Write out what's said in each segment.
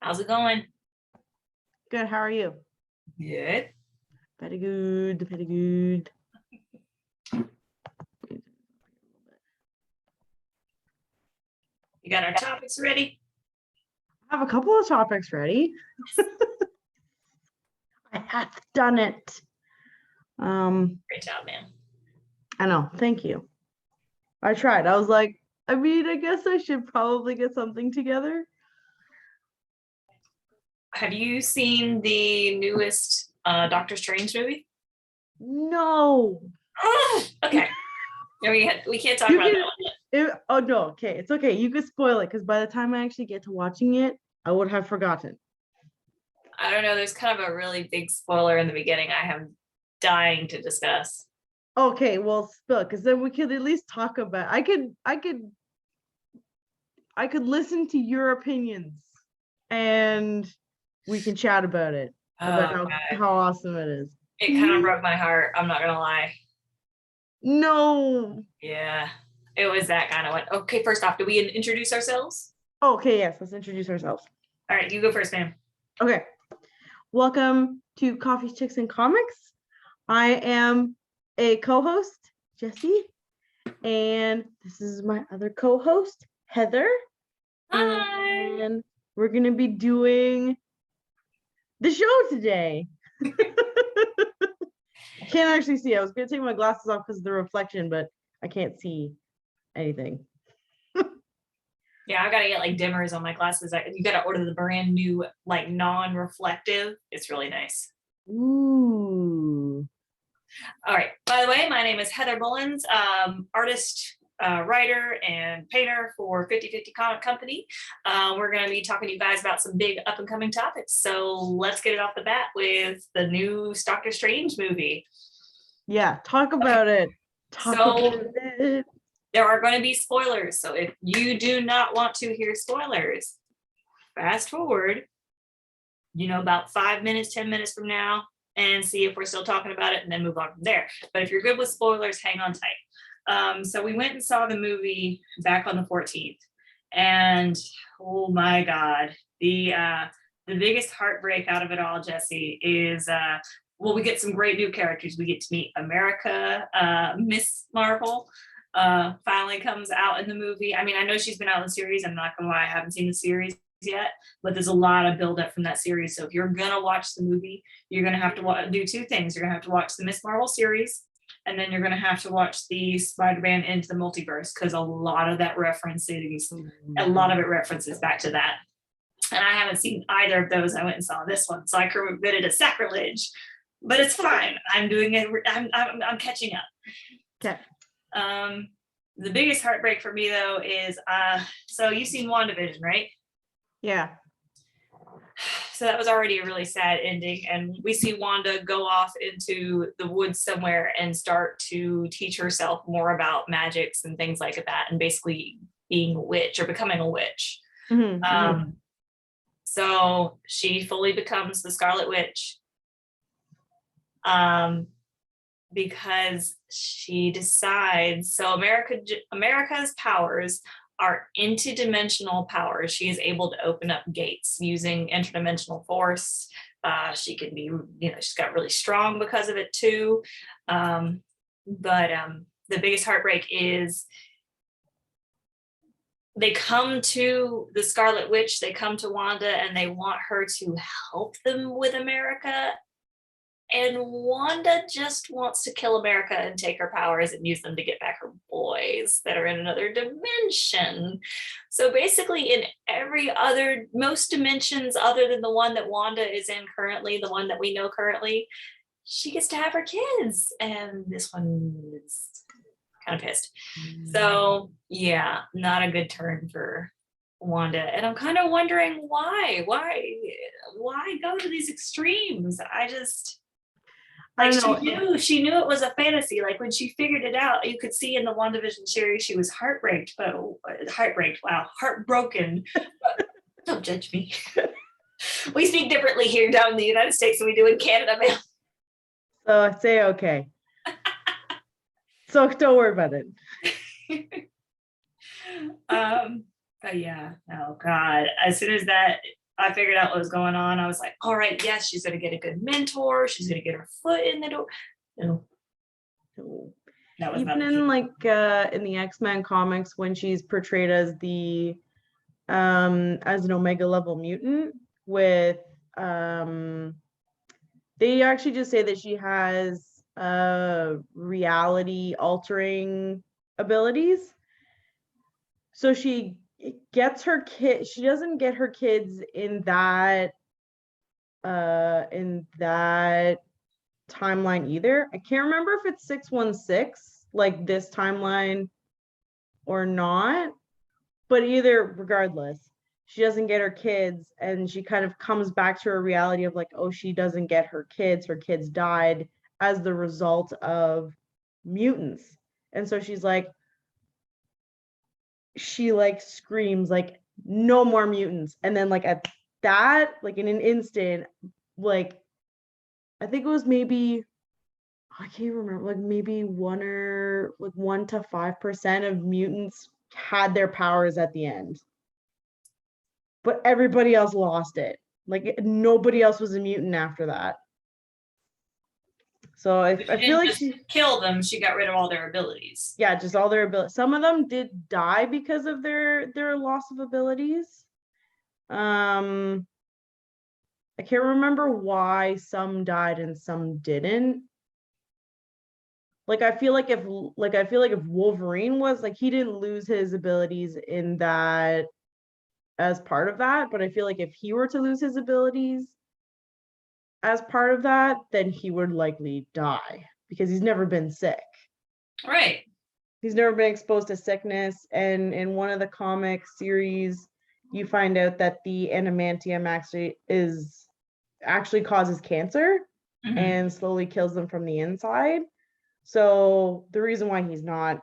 How's it going? Good. How are you? Good. Very good. Very good. You got our topics ready? I have a couple of topics ready. I have done it. Great job, man. I know. Thank you. I tried. I was like, I guess I should probably get something together. Have you seen the newest Doctor Strange movie? No. Okay. We can't talk about that one yet. Oh no. Okay. It's okay. You could spoil it because by the time I actually get to watching it, I would have forgotten. I don't know. There's kind of a really big spoiler in the beginning I am dying to discuss. Okay, well, spill, because then we could at least talk about. I could listen to your opinions, and we can chat about it, about how awesome it is. It kind of broke my heart. I'm not gonna lie. No. Yeah, it was that kind of one. Okay, first off, do we introduce ourselves? Okay, yes, let's introduce ourselves. All right, you go first, ma'am. Okay. Welcome to Coffee, Chix, and Comics. I am a co-host, Jessie, and this is my other co-host, Heather. Hi. And we're going to be doing the show today. I can't actually see. I was going to take my glasses off because of the reflection, but I can't see anything. Yeah, I gotta get like dimmers on my glasses. You gotta order the brand new like non-reflective. It's really nice. Ooh. All right. By the way, my name is Heather Mullins, artist, writer, and painter for 50/50 Comic Company. We're going to be talking to you guys about some big up and coming topics. So let's get it off the bat with the new Doctor Strange movie. Yeah, talk about it. There are going to be spoilers. So if you do not want to hear spoilers, fast forward, about 5 minutes, 10 minutes from now, and see if we're still talking about it and then move on from there. But if you're good with spoilers, hang on tight. So we went and saw the movie back on the 14th. And oh my God, the biggest heartbreak out of it all, Jessie, is we get some great new characters. We get to meet America, Miss Marvel. Finally comes out in the movie. I mean, I know she's been out in the series. I'm not gonna lie, I haven't seen the series yet, but there's a lot of build up from that series. So if you're gonna watch the movie, you're gonna have to do two things. You're gonna have to watch the Miss Marvel series, and then you're gonna have to watch the Spider-Man Into the Multiverse, because a lot of it references back to that. And I haven't seen either of those. I went and saw this one, so I committed a sacrilege, but it's fine. I'm doing it. I'm catching up. Okay. The biggest heartbreak for me though is so you've seen WandaVision, right? Yeah. So that was already a really sad ending, and we see Wanda go off into the woods somewhere and start to teach herself more about magics and things like that, and basically being a witch or becoming a witch. Mm-hmm. So she fully becomes the Scarlet Witch. Because she decides, so America's powers are interdimensional powers. She is able to open up gates using interdimensional force. She can be, she's got really strong because of it too. But the biggest heartbreak is they come to the Scarlet Witch, they come to Wanda, and they want her to help them with America. And Wanda just wants to kill America and take her powers and use them to get back her boys that are in another dimension. So basically in most dimensions other than the one that Wanda is in currently, the one that we know currently, she gets to have her kids. And this one is kind of pissed. So yeah, not a good turn for Wanda. And I'm kind of wondering why go to these extremes? She knew it was a fantasy. Like when she figured it out, you could see in the WandaVision series she was heartbroken. But don't judge me. We speak differently here down in the United States than we do in Canada, man. So I say okay. So don't worry about it. But yeah, oh God. As soon as that I figured out what was going on. I was like, all right, yes, she's gonna get a good mentor. She's gonna get her foot in the door. No, that was Even not in like in the X-Men comics, when she's portrayed as the as an Omega level mutant with they actually just say that she has reality altering abilities. So she gets her kid, she doesn't get her kids in that timeline either. I can't remember if it's 616 like this timeline or not, but either regardless, she doesn't get her kids, and she kind of comes back to a reality of like, oh, she doesn't get her kids died as the result of mutants. And so she's like, she like screams like, no more mutants. And then like at that, like in an instant, like I think it was maybe, I can't remember, like maybe 1 to 5% of mutants had their powers at the end, but everybody else lost it. Like nobody else was a mutant after that. So I feel like she killed them. She got rid of all their abilities. Yeah, just all their abilities. Some of them did die because of their loss of abilities. I can't remember why some died and some didn't. Like I feel like if Wolverine was like, he didn't lose his abilities in that as part of that, but I feel like if he were to lose his abilities as part of that, then he would likely die because he's never been sick. Right. He's never been exposed to sickness. And in one of the comic series, you find out that the adamantium actually causes cancer and slowly kills them from the inside. So the reason why he's not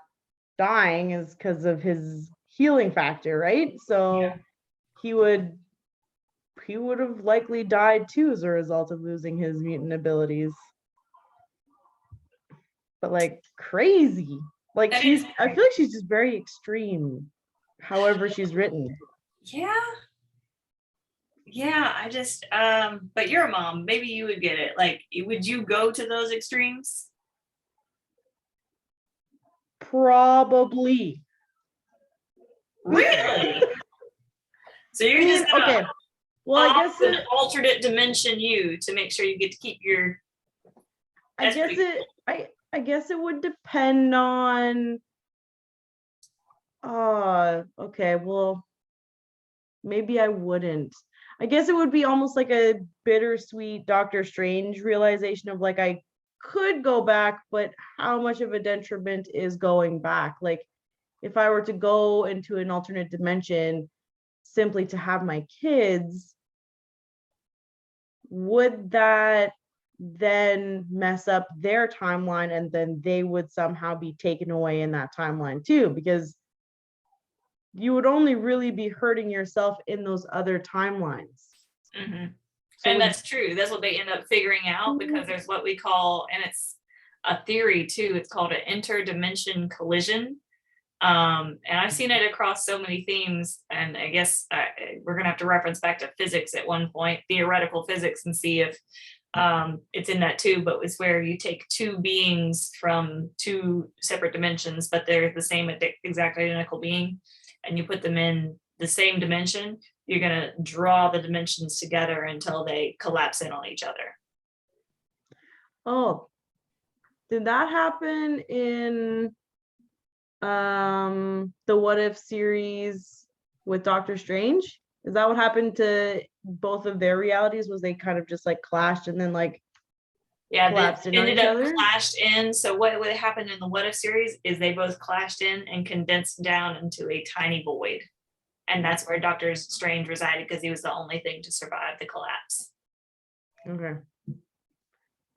dying is because of his healing factor, right? So he would have likely died too as a result of losing his mutant abilities. But like crazy. Like I feel like she's just very extreme, however she's written. Yeah, I just but you're a mom, maybe you would get it. Like, would you go to those extremes? Probably. Really? So you're just gonna okay. Well, I guess an alternate dimension you to make sure you get to keep your. I guess it would depend on. Okay. Well, maybe I wouldn't. I guess it would be almost like a bittersweet Doctor Strange realization of like, I could go back, but how much of a detriment is going back? Like, if I were to go into an alternate dimension simply to have my kids, would that then mess up their timeline, and then they would somehow be taken away in that timeline too? Because you would only really be hurting yourself in those other timelines. So and that's true. That's what they end up figuring out, because there's what we call, and it's a theory too, it's called an interdimension collision. And I've seen it across so many themes, and I guess we're gonna have to reference back to physics at one point, theoretical physics, and see if it's in that too. But it's where you take two beings from two separate dimensions, but they're the same exact identical being, and you put them in the same dimension. You're gonna draw the dimensions together until they collapse in on each other. Oh, did that happen in the What If series with Doctor Strange? Is that what happened to both of their realities? Was they kind of just like clashed and then like collapsed in on each other? Clashed in. So what happened in the What If series is they both clashed in and condensed down into a tiny void. And that's where Doctor Strange resided, because he was the only thing to survive the collapse. Okay.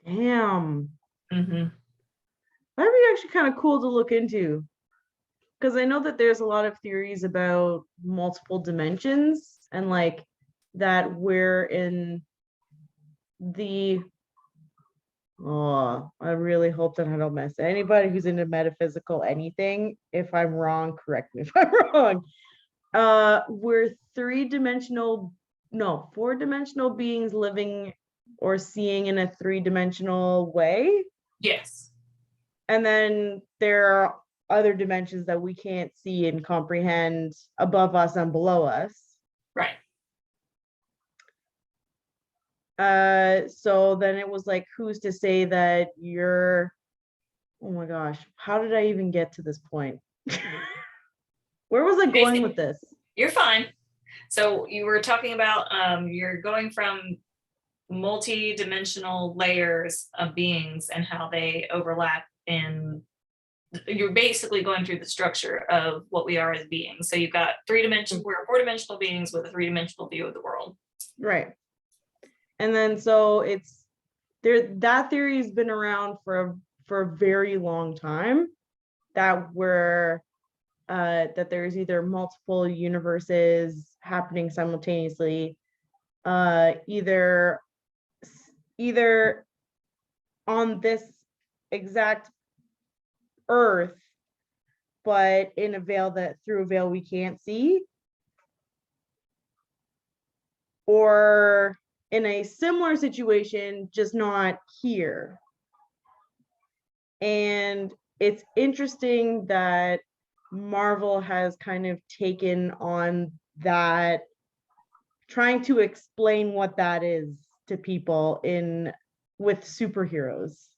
Damn. Mm-hmm. That'd be actually kind of cool to look into, because I know that there's a lot of theories about multiple dimensions, and like that we're in the I really hope that I don't mess anybody who's into metaphysical anything. If I'm wrong, correct me if I'm wrong. We're three-dimensional no, four-dimensional beings living or seeing in a three-dimensional way. Yes. And then there are other dimensions that we can't see and comprehend above us and below us. Right. So then it was like, who's to say that you're, oh my gosh, how did I even get to this point? Where was I going with this? You're fine. So you were talking about you're going from multi-dimensional layers of beings and how they overlap in, you're basically going through the structure of what we are as beings. So you've got we're four-dimensional beings with a three-dimensional view of the world. Right. And then so it's there, that theory has been around for a very long time, that we're that there's either multiple universes happening simultaneously, either on this exact earth, but in a veil through a veil we can't see, or in a similar situation, just not here. And it's interesting that Marvel has kind of taken on that, trying to explain what that is to people with superheroes.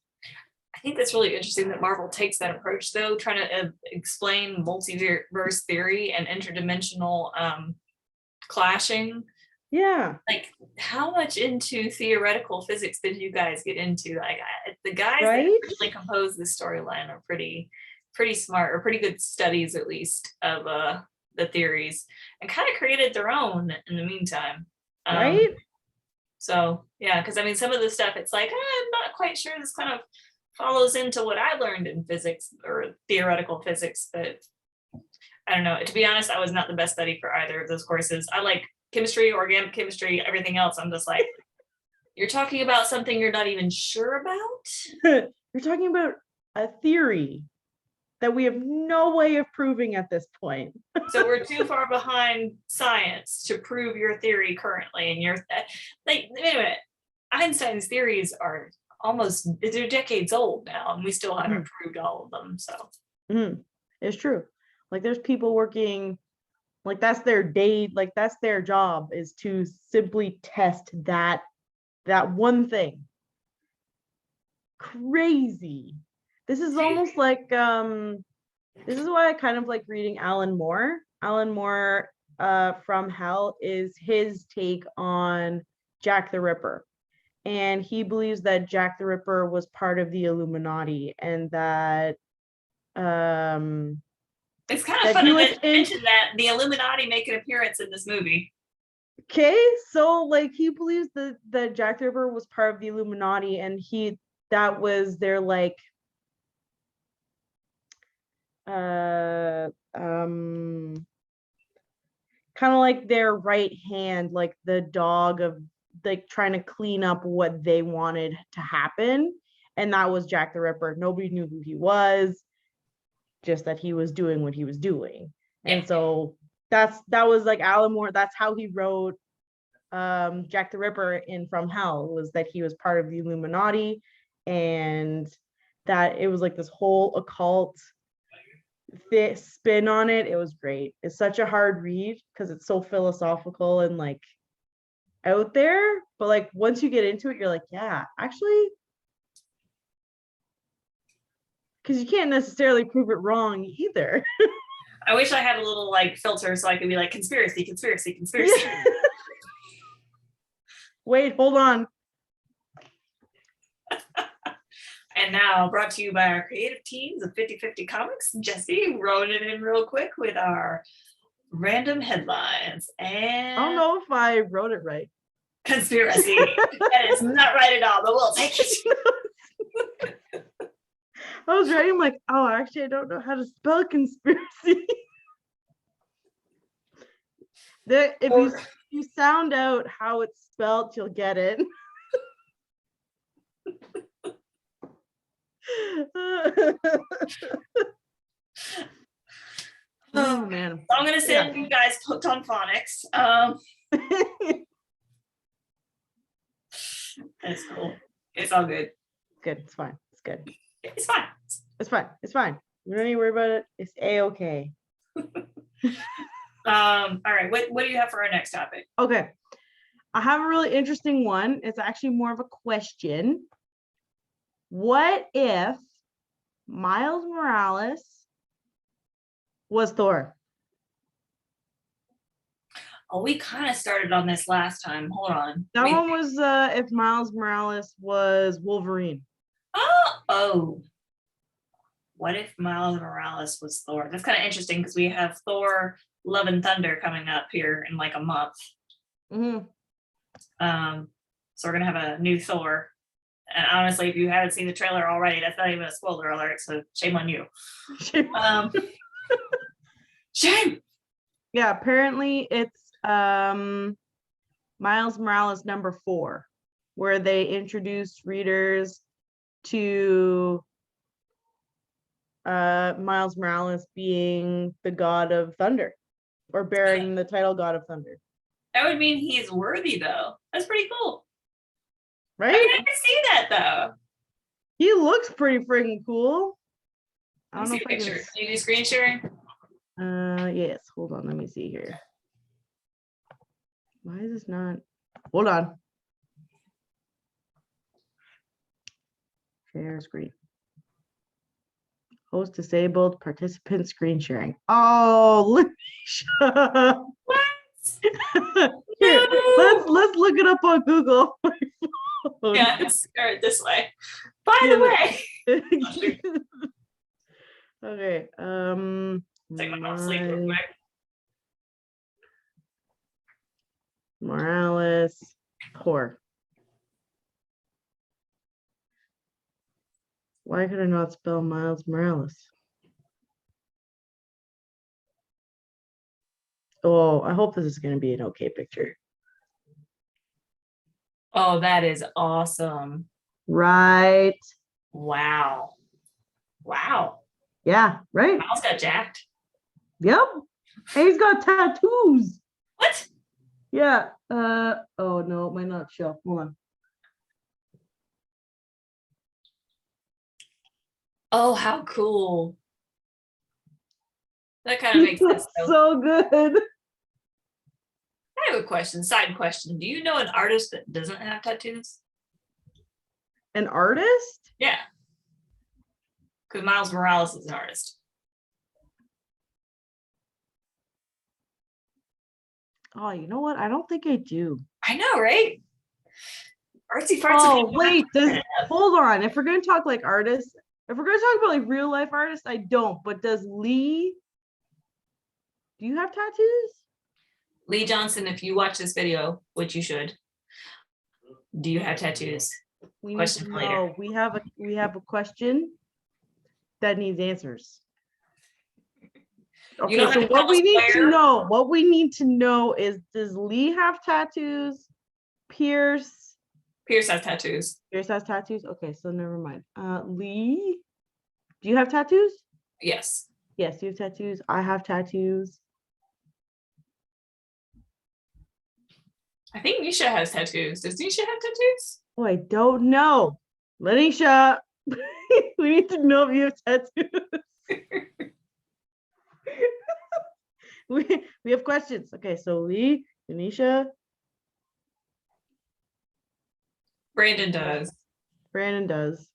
I think that's really interesting that Marvel takes that approach, though, trying to explain multiverse theory and interdimensional clashing. Yeah. Like, how much into theoretical physics did you guys get into? Like, the guys Right? that actually composed this storyline are pretty smart, or pretty good studies, at least, of the theories, and kind of created their own in the meantime. Right? So yeah, because I mean, some of the stuff, it's like, I'm not quite sure this kind of follows into what I learned in physics or theoretical physics, but I don't know. To be honest, I was not the best buddy for either of those courses. I like chemistry, organic chemistry, everything else. I'm just like, you're talking about something you're not even sure about? You're talking about a theory that we have no way of proving at this point. So we're too far behind science to prove your theory currently. And you're like, wait a minute, Einstein's theories are they're decades old now, and we still haven't proved all of them. So it's true. Like, there's people working, like, that's their day, like that's their job, is to simply test that one thing. Crazy. This is almost like this is why I kind of like reading Alan Moore. Alan Moore from Hell is his take on Jack the Ripper. And he believes that Jack the Ripper was part of the Illuminati, and that it's kind of funny to mention that the Illuminati make an appearance in this movie. Okay, so like, he believes that Jack the Ripper was part of the Illuminati, and that was their like kind of like their right hand, like the dog of like trying to clean up what they wanted to happen. And that was Jack the Ripper. Nobody knew who he was, just that he was doing what he was doing. Yeah. And so that was like Alan Moore. That's how he wrote Jack the Ripper in From Hell, was that he was part of the Illuminati, and that it was like this whole occult spin on it. It was great. It's such a hard read because it's so philosophical and like out there, but like once you get into it, you're like, yeah, actually, because you can't necessarily prove it wrong either. I wish I had a little like filter so I could be like, conspiracy. Yeah. Wait, hold on. And now, brought to you by our creative teams of 50/50 Comics. Jesse wrote it in real quick with our random headlines. And I don't know if I wrote it right. Conspiracy. That is not right at all, but we'll take it. I was writing like, oh, actually, I don't know how to spell conspiracy. If you sound out how it's spelled, you'll get it. Oh man. So I'm gonna send you guys hooked on phonics. That's cool. It's all good. Good. It's fine. It's good. It's fine. It's fine. It's fine. We don't need to worry about it. It's a-okay. All right. What do you have for our next topic? Okay. I have a really interesting one. It's actually more of a question. What if Miles Morales was Thor? Oh, we kind of started on this last time. Hold on. That one was if Miles Morales was Wolverine. Oh. What if Miles Morales was Thor? That's kind of interesting because we have Thor Love and Thunder coming up here in like a month. Mm-hmm. So we're gonna have a new Thor. And honestly, if you haven't seen the trailer already, that's not even a spoiler alert, so shame on you. Shame. Yeah, apparently it's Miles Morales number 4, where they introduced readers to Miles Morales being the god of thunder, or bearing the title God of Thunder. That would mean he's worthy, though. That's pretty cool. Right? I mean, I can see that, though. He looks pretty freaking cool. I Let don't me know see a if I picture. Can you do screen sharing? can. Yes. Hold on. Let me see here. Why is this not? Hold on. Share screen. Host disabled. Participant screen sharing. Oh, Alicia. What? Here, No. let's look it up on Google. Yeah, let's start this way. By Yeah, the way, okay. take my sleep real quick. Morales Thor. Why could I not spell Miles Morales? Oh, I hope this is going to be an okay picture. Oh, that is awesome. Right. Wow. Wow. Yeah, right. Miles got jacked. Yep. And he's got tattoos. What? Yeah. Oh no, it might not show. Hold on. Oh, how cool. That kind of He makes sense. looks so good. I have a question, side question. Do you know an artist that doesn't have tattoos? An artist? Yeah. Because Miles Morales is an artist. Oh, you know what? I don't think I do. I know, right? Artsy fartsy. Oh, wait, hold on. If we're gonna talk like artists, if we're gonna talk about like real life artists, I don't. But do you have tattoos? Lee Johnson, if you watch this video, which you should, do you have tattoos? We Question need to for later. know. We have a question that needs answers. Okay, don't have so to tell what we us need to know is, does Lee have tattoos? Pierce Pierce has tattoos. has tattoos? Okay, so never mind. Lee, do you have tattoos? Yes. Yes, you have tattoos. I have tattoos. I think Nisha has tattoos. Does Nisha have tattoos? Oh, I don't know. Lanisha, we need to know if you have tattoos. we have questions. Okay, so Lee, Lanisha. Brandon does. Brandon does.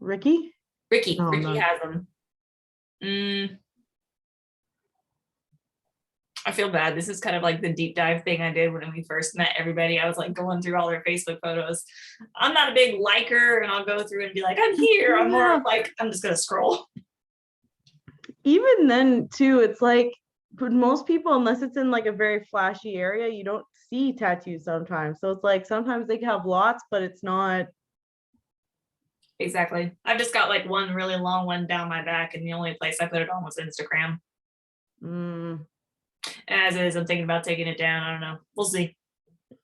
Ricky? Ricky. No, Ricky no. has them. I feel bad. This is kind of like the deep dive thing I did when we first met everybody. I was like going through all their Facebook photos. I'm not a big liker, and I'll go through and be like, I'm here. I'm more like, I'm just gonna scroll. Even then, too, it's like, for most people, unless it's in like a very flashy area, you don't see tattoos sometimes. So it's like sometimes they can have lots, but it's not. Exactly. I've just got like one really long one down my back, and the only place I put it on was Instagram. As is, I'm thinking about taking it down. I don't know. We'll see.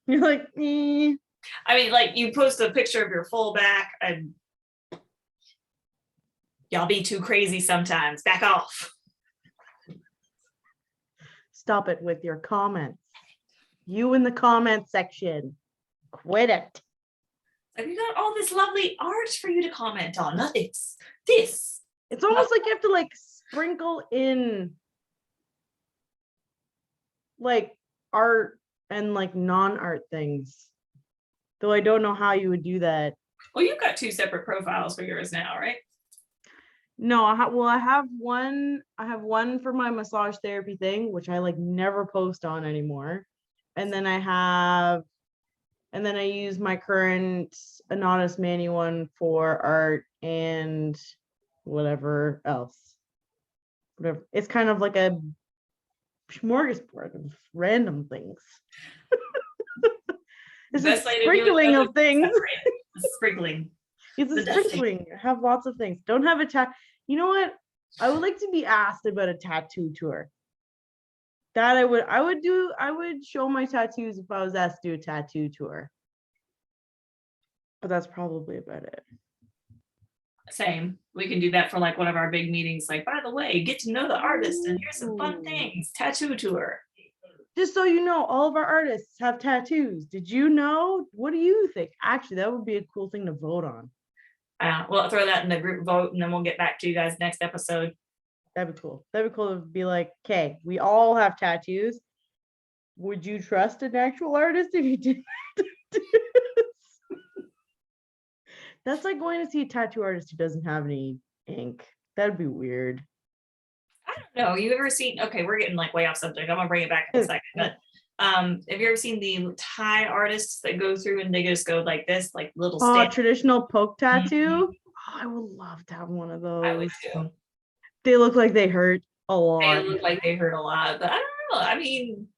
You're like, eh. I mean, like, you post a picture of your full back, and y'all be too crazy sometimes. Back off. Stop it with your comments. You in the comment section. Quit it. Like, we got all this lovely art for you to comment on. Not this. It's almost like you have to like sprinkle in like art and like non-art things. Though I don't know how you would do that. Well, you've got 2 separate profiles for yours now, right? No, I have one. I have one for my massage therapy thing, which I like never post on anymore. And then I use my current Anonymous Manny one for art and whatever else. Whatever. It's kind of like a smorgasbord of random things. It's a sprinkling of things. Sprinkling. It's a sprinkling. I have lots of things. Don't have a You know what? I would like to be asked about a tattoo tour. That I would show my tattoos if I was asked to do a tattoo tour. But that's probably about it. Same. We can do that for like one of our big meetings. Like, by the way, get to know the artist and here's some fun things. Tattoo tour. Just so you know, all of our artists have tattoos. Did you know? What do you think? Actually, that would be a cool thing to vote on. We'll throw that in the group vote and then we'll get back to you guys next episode. That'd be cool. That'd be cool to be like, okay, we all have tattoos. Would you trust an actual artist if you did? That's like going to see a tattoo artist who doesn't have any ink. That'd be weird. I don't know. You ever seen? Okay, we're getting like way off subject. I'm gonna bring it back in a second. But have you ever seen the Thai artists that go through and they just go like this, like little? Traditional poke tattoo. Oh, I would love to have one of those. I would too. They look like they hurt a lot. They look like they hurt a lot, but I don't know. I mean,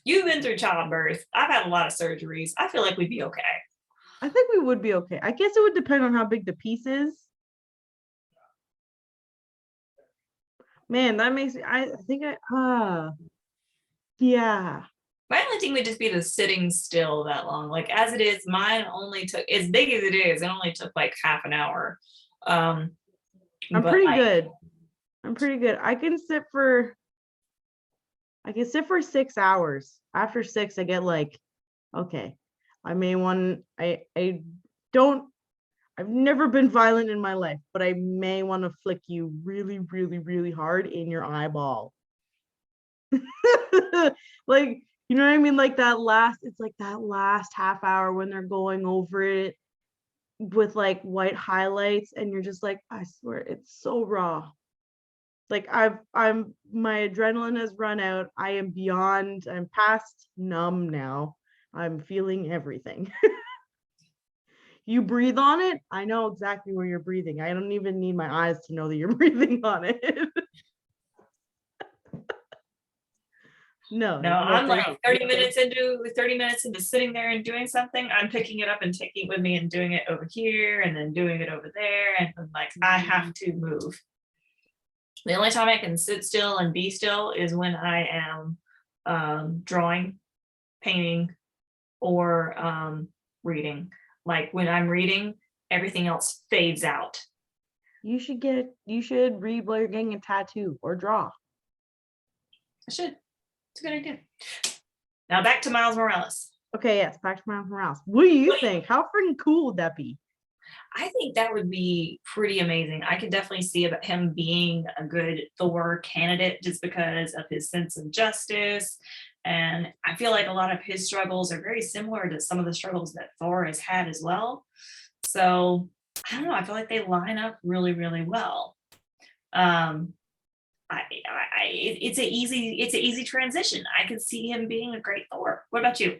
you've been through childbirth. I've had a lot of surgeries. I feel like we'd be okay. I think we would be okay. I guess it would depend on how big the piece is. Man, that makes me, yeah. My only thing would just be the sitting still that long. Like as it is, mine only took, as big as it is, it only took like half an hour. I'm pretty good. I can sit for 6 hours. After 6, I get like, okay, I've never been violent in my life, but I may want to flick you really, really, really hard in your eyeball. Like, you know what I mean? Like it's like that last half hour when they're going over it with like white highlights and you're just like, I swear it's so raw. Like my adrenaline has run out. I'm past numb now. I'm feeling everything. You breathe on it, I know exactly where you're breathing. I don't even need my eyes to know that you're breathing on it. No, I'm like 30 minutes into sitting there and doing something. I'm picking it up and taking it with me and doing it over here and then doing it over there. And I'm like, I have to move. The only time I can sit still and be still is when I am drawing, painting, or reading. Like when I'm reading, everything else fades out. You should read while you're getting a tattoo or draw. I should. It's a good idea. Now back to Miles Morales. Okay, yes, back to Miles Morales. What do you think? How freaking cool would that be? I think that would be pretty amazing. I could definitely see about him being a good Thor candidate just because of his sense of justice. And I feel like a lot of his struggles are very similar to some of the struggles that Thor has had as well. So I don't know. I feel like they line up really, really well. It's an easy transition. I could see him being a great Thor. What about you?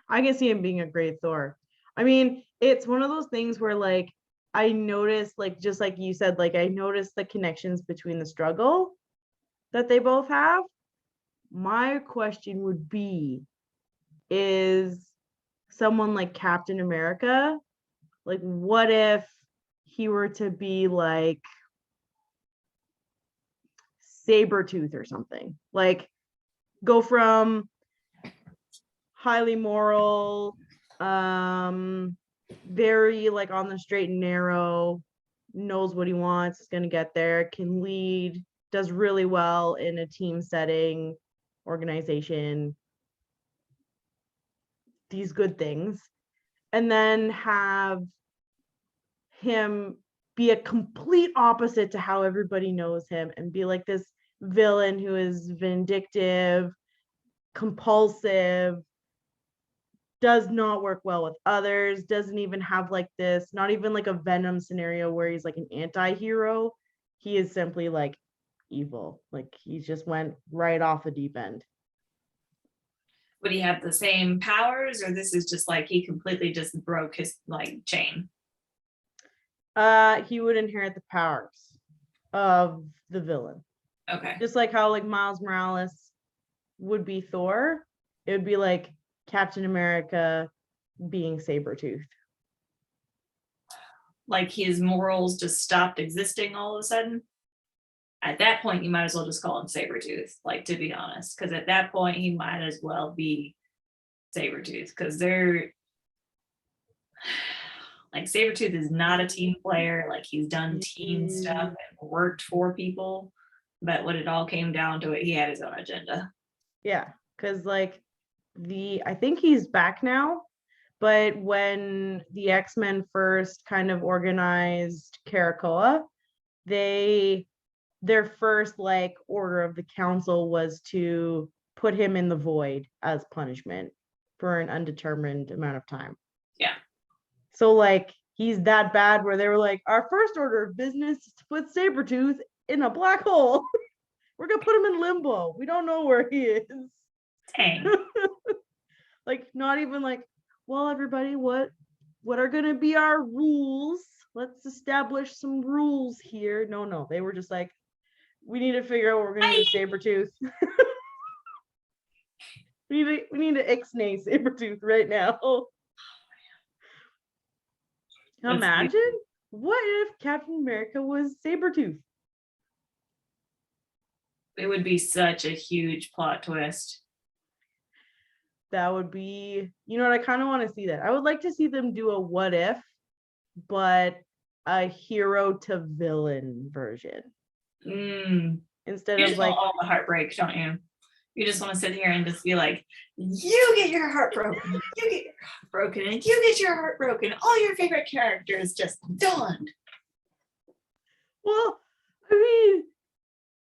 I can see him being a great Thor. I mean, it's one of those things where like I noticed, like just like you said, like I noticed the connections between the struggle that they both have. My question would be, is someone like Captain America, like what if he were to be like Sabretooth or something? Like go from highly moral, very like on the straight and narrow, knows what he wants, is gonna get there, can lead, does really well in a team setting, organization, these good things, and then have him be a complete opposite to how everybody knows him and be like this villain who is vindictive, compulsive, does not work well with others, doesn't even have like this, not even like a Venom scenario where he's like an anti-hero. He is simply like evil. Like he just went right off the deep end. Would he have the same powers, or this is just like he completely just broke his like chain? He would inherit the powers of the villain. Okay. Just like how like Miles Morales would be Thor, it would be like Captain America being Sabretooth. Like his morals just stopped existing all of a sudden. At that point, you might as well just call him Sabretooth, like, to be honest, because at that point he might as well be Sabretooth, because they're like, Sabretooth is not a team player. Like, he's done team stuff and worked for people, but when it all came down to it, he had his own agenda. Yeah, because like I think he's back now, but when the X-Men first kind of organized Krakoa, their first like order of the council was to put him in the void as punishment for an undetermined amount of time. Yeah. So like he's that bad where they were like, our first order of business is to put Sabretooth in a black hole. We're gonna put him in limbo. We don't know where he is. Dang. Like not even like, well, everybody, what are gonna be our rules? Let's establish some rules here. No, they were just like, we need to figure out what we're gonna do with Sabretooth. we need to ixnay Sabretooth right now. Imagine what if Captain America was Sabretooth? It would be such a huge plot twist. That would be, you know what, I kind of want to see that. I would like to see them do a what if, but a hero to villain version. Instead you of just like want all the heartbreak, don't you? You just want to sit here and just be like, you get your heart broken, you get your heart broken, and you get your heart broken. All your favorite characters just done. Well, I mean,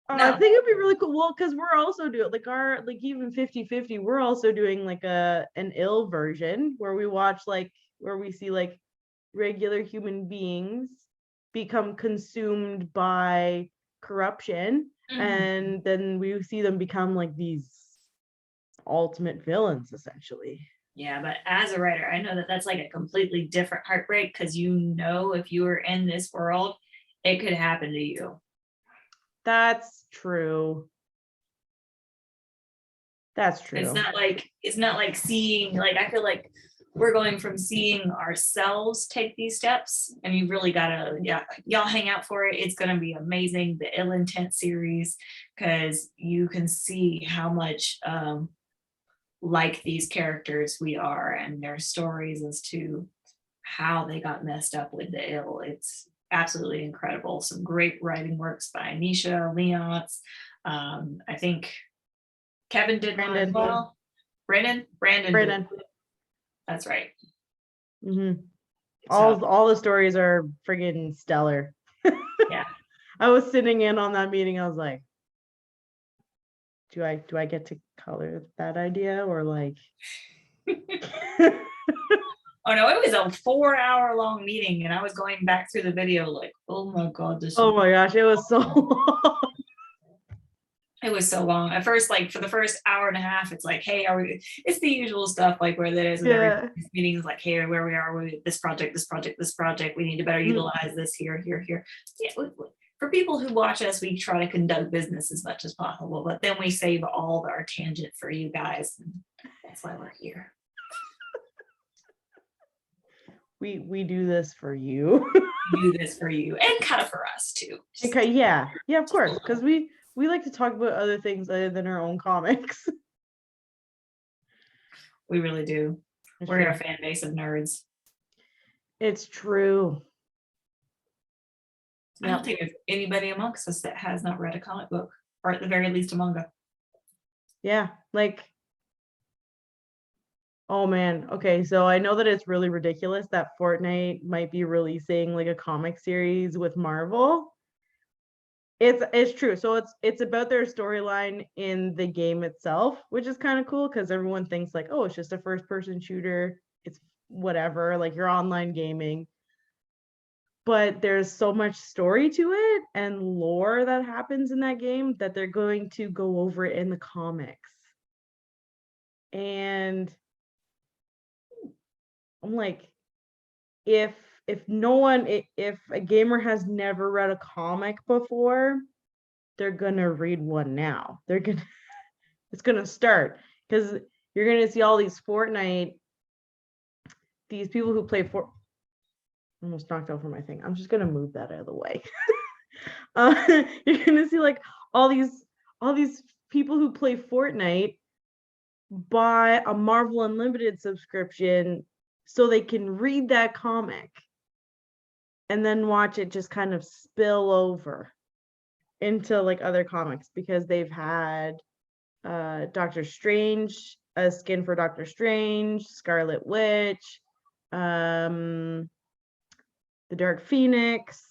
No. I think it'd be really cool. Well, because we're also doing like our like even 50-50, we're also doing like an ill version where we see like regular human beings become consumed by corruption, and then we see them become like these ultimate villains essentially. Yeah, but as a writer, I know that that's like a completely different heartbreak, because you know, if you were in this world, it could happen to you. That's true. That's true. It's not like seeing, like, I feel like we're going from seeing ourselves take these steps, and you really gotta, yeah, y'all hang out for it. It's gonna be amazing, the Ill Intent series, because you can see how much like these characters we are, and their stories as to how they got messed up with the ill. It's absolutely incredible. Some great writing works by Anisha Leonts. I think Kevin did one as well. Brandon. That's right. Mm-hmm. All the stories are friggin' stellar. Yeah. I was sitting in on that meeting. I was like, do I get to color that idea or like? Oh no, it was a 4-hour long meeting, and I was going back through the video like, oh my god, oh my gosh, it was so long. It was so long. At first, like for the first hour and a half, it's like, hey, it's the usual stuff like where there is in every meetings, like, hey, where we are with this project, we need to better utilize this here. Yeah, for people who watch us, we try to conduct business as much as possible, but then we save all our tangent for you guys. And that's why we're here. We do this for you. We do this for you, and kind of for us too. Okay, yeah, of course, because we like to talk about other things other than our own comics. We really do. We're a fan base of nerds. It's true. I don't think there's anybody amongst us that has not read a comic book, or at the very least a manga. Yeah, like Oh man. Okay, so I know that it's really ridiculous that Fortnite might be releasing like a comic series with Marvel. It's true. So it's about their storyline in the game itself, which is kind of cool because everyone thinks like, oh, it's just a first person shooter. It's whatever, like you're online gaming. But there's so much story to it and lore that happens in that game that they're going to go over it in the comics. And I'm like, if if a gamer has never read a comic before, they're gonna read one now. They're gonna it's gonna start because you're gonna see all these Fortnite, these people who play for almost knocked over my thing. I'm just gonna move that out of the way. You're gonna see like all these people who play Fortnite buy a Marvel Unlimited subscription so they can read that comic and then watch it just kind of spill over into like other comics because they've had Doctor Strange, a skin for Doctor Strange, Scarlet Witch, the Dark Phoenix,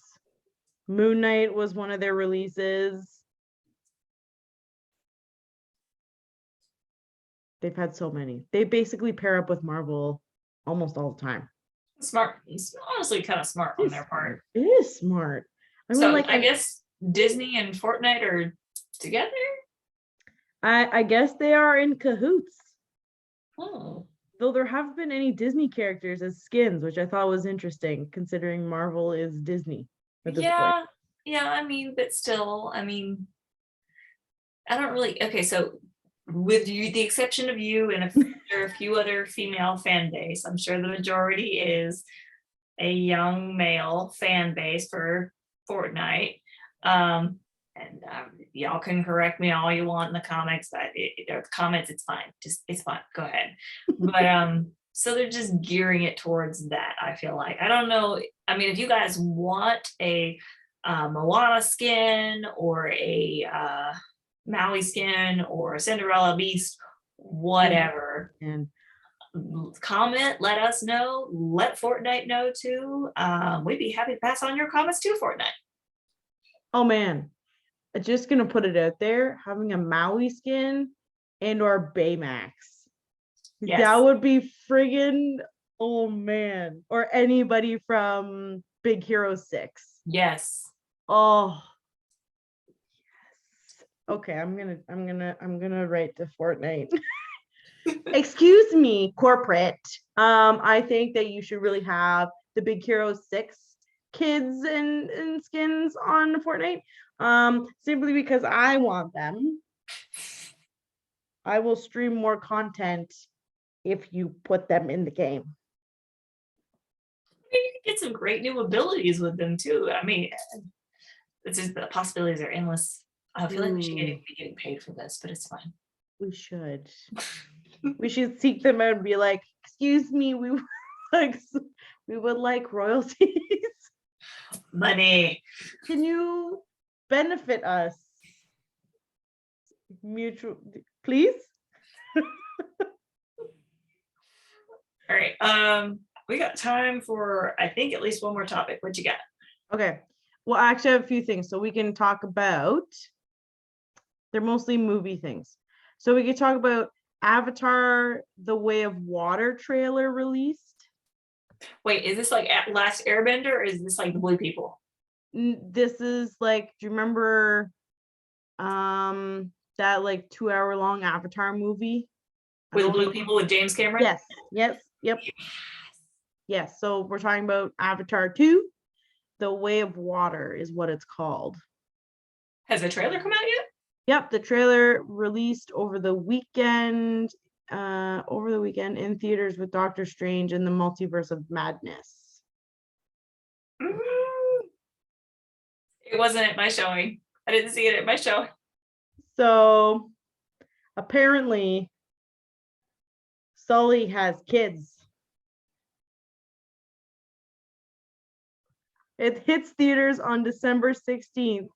Moon Knight was one of their releases. They've had so many. They basically pair up with Marvel almost all the time. Smart. It's honestly kind of smart on their part. It is smart. I mean, So like I guess Disney and Fortnite are together. I guess they are in cahoots. Oh, Though there haven't been any Disney characters as skins, which I thought was interesting, considering Marvel is Disney at this point. yeah. I mean, but still, I mean, I don't really. Okay, so with you, the exception of you and there are a few other female fan base, I'm sure the majority is a young male fan base for Fortnite. And y'all can correct me all you want in the comics, or the comments. It's fine. Just it's fine. Go ahead. But so they're just gearing it towards that. I feel like I don't know. I mean, if you guys want a Moana skin or a Maui skin or a Cinderella Beast, whatever. And comment, let us know, let Fortnite know too. We'd be happy to pass on your comments to Fortnite. oh man, just gonna put it out there, having a Maui skin and or Baymax. Yes. That would be friggin' oh man. Or anybody from Big Hero 6. Yes. Oh yes. Okay, I'm gonna write to Fortnite. Excuse me, corporate. I think that you should really have the Big Hero 6 kids and skins on Fortnite. Simply because I want them. I will stream more content if you put them in the game. I mean, you can get some great new abilities with them too. I mean, it's just the possibilities are endless. I feel like we should be getting paid for this, but it's fine. We should. We should seek them out and be like, excuse me, we would like royalties. Money. Can you benefit us? Mutual, please. All right. We got time for I think at least one more topic. What you got? Okay. Well, I actually have a few things so we can talk about. They're mostly movie things. So we could talk about Avatar: The Way of Water trailer released. Wait, is this like Last Airbender or is this like the Blue People? This is like, do you remember that like 2 hour long Avatar movie? With the Blue People with James Cameron? Yes. Yep. Yes. So we're talking about Avatar 2. The Way of Water is what it's called. Has the trailer come out yet? Yep, the trailer released over the weekend in theaters with Doctor Strange and the Multiverse of Madness. It wasn't at my showing. I didn't see it at my show. So apparently Sully has kids. It hits theaters on December 16th.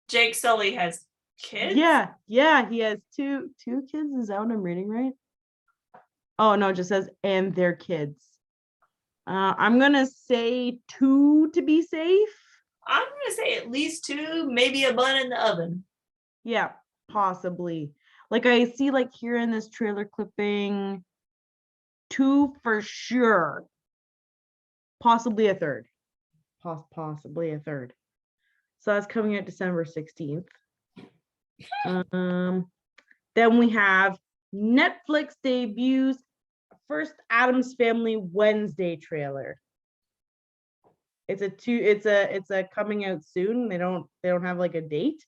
Jake Sully has kids? Yeah, he has two kids. Is that what I'm reading right? Oh no, it just says and their kids. I'm gonna say 2 to be safe. I'm gonna say at least 2, maybe a bun in the oven. Yeah, possibly. Like I see like here in this trailer clipping, 2 for sure. Possibly a third. Possibly a third. So that's coming out December 16th. Then we have Netflix debuts first Addams Family Wednesday trailer. It's a coming out soon. They don't have like a date,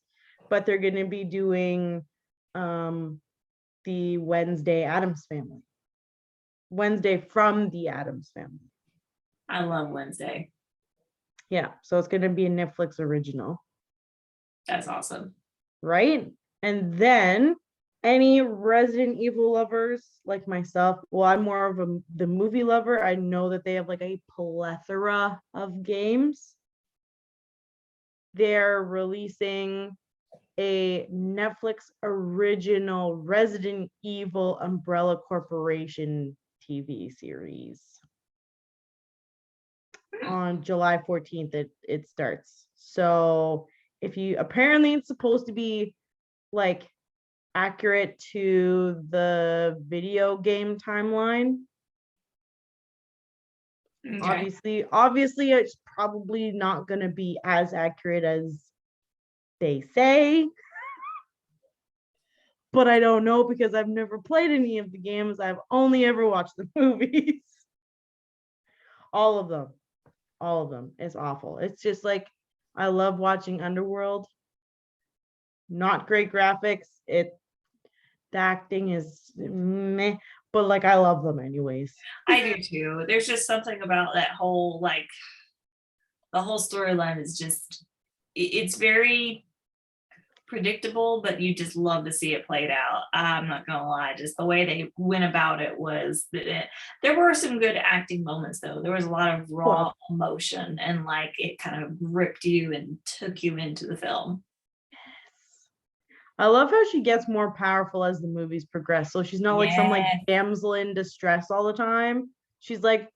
but they're gonna be doing the Wednesday Addams Family. Wednesday from the Addams Family. I love Wednesday. Yeah, so it's gonna be a Netflix original. That's awesome. Right? And then any Resident Evil lovers like myself, well, I'm more of the movie lover. I know that they have like a plethora of games. They're releasing a Netflix original Resident Evil Umbrella Corporation TV series. On July 14th, it starts. So if you apparently it's supposed to be like accurate to the video game timeline. Okay. Obviously it's probably not going to be as accurate as they say. But I don't know because I've never played any of the games. I've only ever watched the movies. All of them. It's awful. It's just like I love watching Underworld. Not great graphics. The acting is meh, but like I love them anyways. I do too. There's just something about that whole like the whole storyline is just it's very predictable, but you just love to see it played out. I'm not gonna lie, just the way they went about it was that there were some good acting moments though. There was a lot of raw emotion and like it kind of ripped you and took you into the film. I love how she gets more powerful as the movies progress. So she's not like some like Yes. damsel in distress all the time. She's like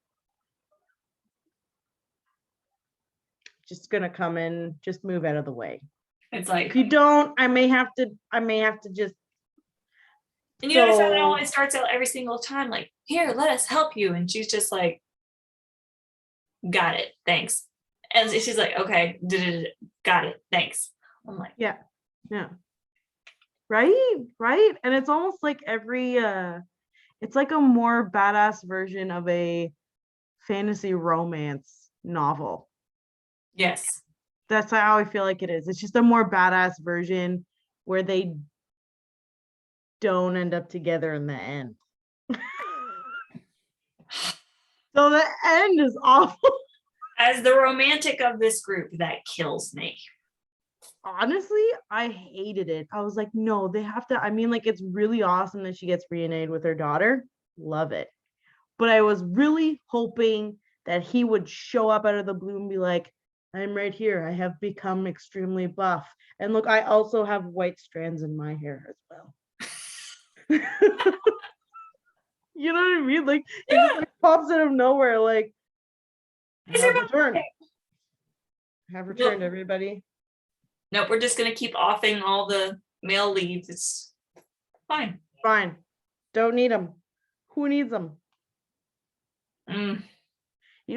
just gonna come in, just move out of the way. It's like If you don't, I may have to just. and you notice how it always starts out every single time, like, here, let us help you. And she's just like, got it, thanks. And she's like, okay, got it, thanks. I'm like, yeah. Right. And it's almost like it's like a more badass version of a fantasy romance novel. yes. That's how I feel like it is. It's just a more badass version where they don't end up together in the end. So the end is awful. As the romantic of this group, that kills me. Honestly, I hated it. I was like, no, they have to. I mean, like, it's really awesome that she gets reunited with her daughter. Love it. But I was really hoping that he would show up out of the blue and be like, I'm right here. I have become extremely buff. And look, I also have white strands in my hair as well. You know what I mean? Like, it just like pops out of nowhere. Like, have returned, everybody. Nope, we're just gonna keep offing all the male leads. It's fine. Don't need them. Who needs them? You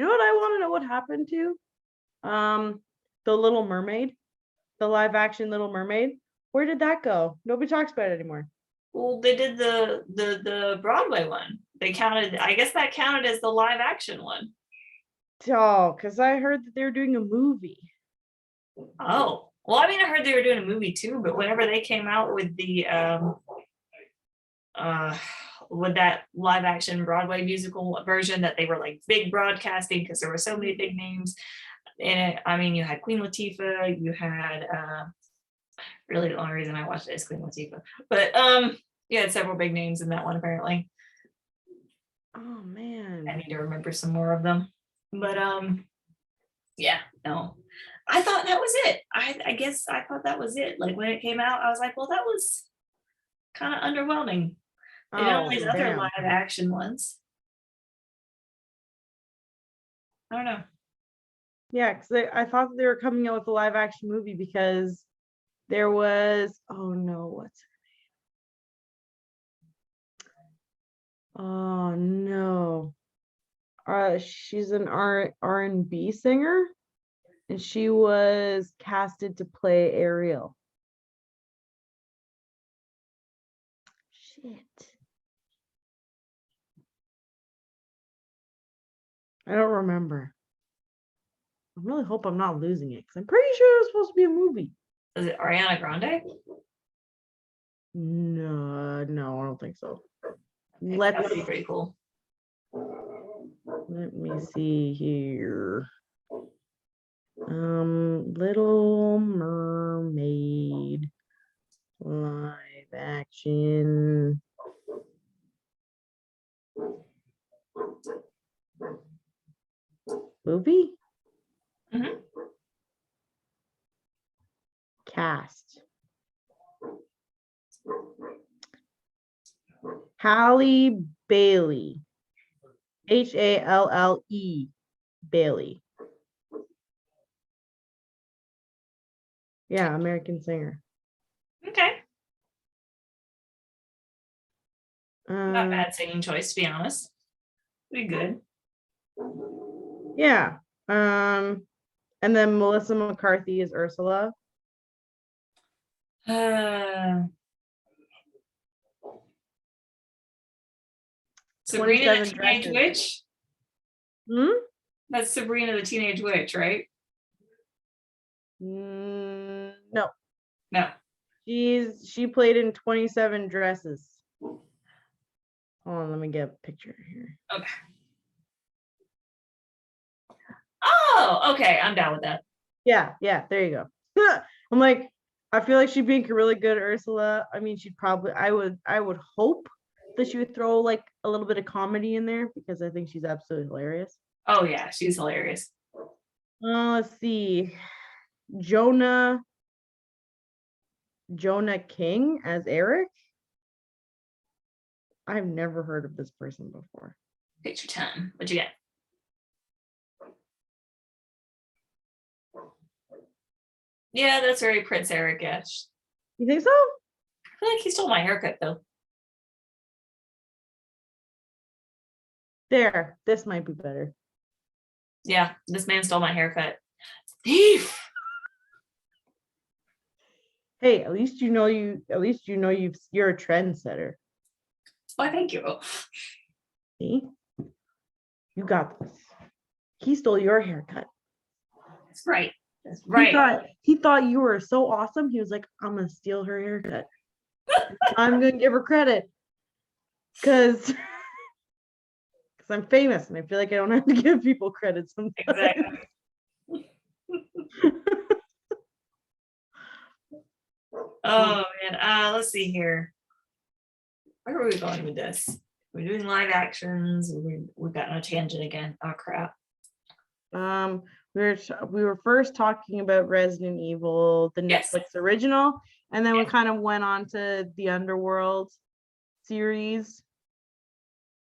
know what I want to know what happened to? The Little Mermaid, the live action Little Mermaid. Where did that go? Nobody talks about it anymore. Well, they did the Broadway one. They counted, I guess that counted as the live action one. Oh, because I heard that they were doing a movie. Oh, well, I mean, I heard they were doing a movie too, but whenever they came out with the with that live action Broadway musical version that they were like big broadcasting because there were so many big names in it. I mean, you had Queen Latifah, you had really the only reason I watched it is Queen Latifah, but you had several big names in that one apparently. Oh man, I need to remember some more of them, but yeah, no, I thought that was it. I guess I thought that was it. Like when it came out, I was like, well, that was kind of underwhelming. They did all Oh, these other damn. live action ones. I don't know. Yeah, because I thought they were coming out with a live action movie because there was, oh no, what's her name? Oh no. She's an R&B singer, and she was casted to play Ariel. Shit. I don't remember. I really hope I'm not losing it because I'm pretty sure it was supposed to be a movie. Is it Ariana Grande? No, I don't think so. That would be pretty cool. Let me see here. Little Mermaid live action. Movie? Mhm. Cast. Halle Bailey. Halle Bailey. Yeah, American singer. Okay. Not Um, bad singing choice, to be honest. Pretty good. yeah. And then Melissa McCarthy is Ursula. Sabrina the 27 Teenage dresses. Witch? Hmm? That's Sabrina the Teenage Witch, right? No. No. She played in 27 dresses. Hold on, let me get a picture here. Okay. Oh, okay. I'm down with that. Yeah, there you go. I'm like, I feel like she'd be a really good Ursula. I mean, she'd probably I would hope that she would throw like a little bit of comedy in there because I think she's absolutely hilarious. Oh yeah, she's hilarious. Let's see. Jonah King as Eric. I've never heard of this person before. Take your time. What you got? Yeah, that's very Prince Eric-ish. You think so? I feel like he stole my haircut though. There, this might be better. Yeah, this man stole my haircut. Thief. Hey, at least you're a trendsetter. Why, thank you. See? You got this. He stole your haircut. That's right. That's right. He thought you were so awesome. He was like, I'm gonna steal her haircut. I'm gonna give her credit. Cause I'm famous and I feel like I don't have to give people credit sometimes. Exactly. Oh man. Let's see here. Where are we going with this? We're doing live actions. We've got on a tangent again. Oh crap. We were first talking about Resident Evil, the Yes. Netflix original, and then we Yes. kind of went on to the Underworld series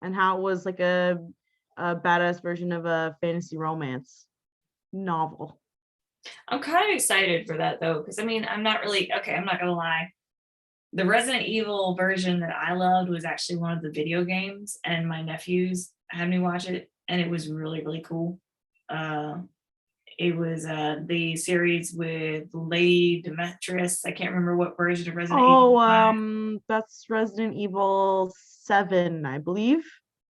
and how it was like a badass version of a fantasy romance novel. I'm kind of excited for that though, because I mean, I'm not gonna lie. The Resident Evil version that I loved was actually one of the video games, and my nephews had me watch it, and it was really, really cool. It was the series with Lady Demetrius. I can't remember what version of Resident Evil. That's Resident Evil 7, I believe.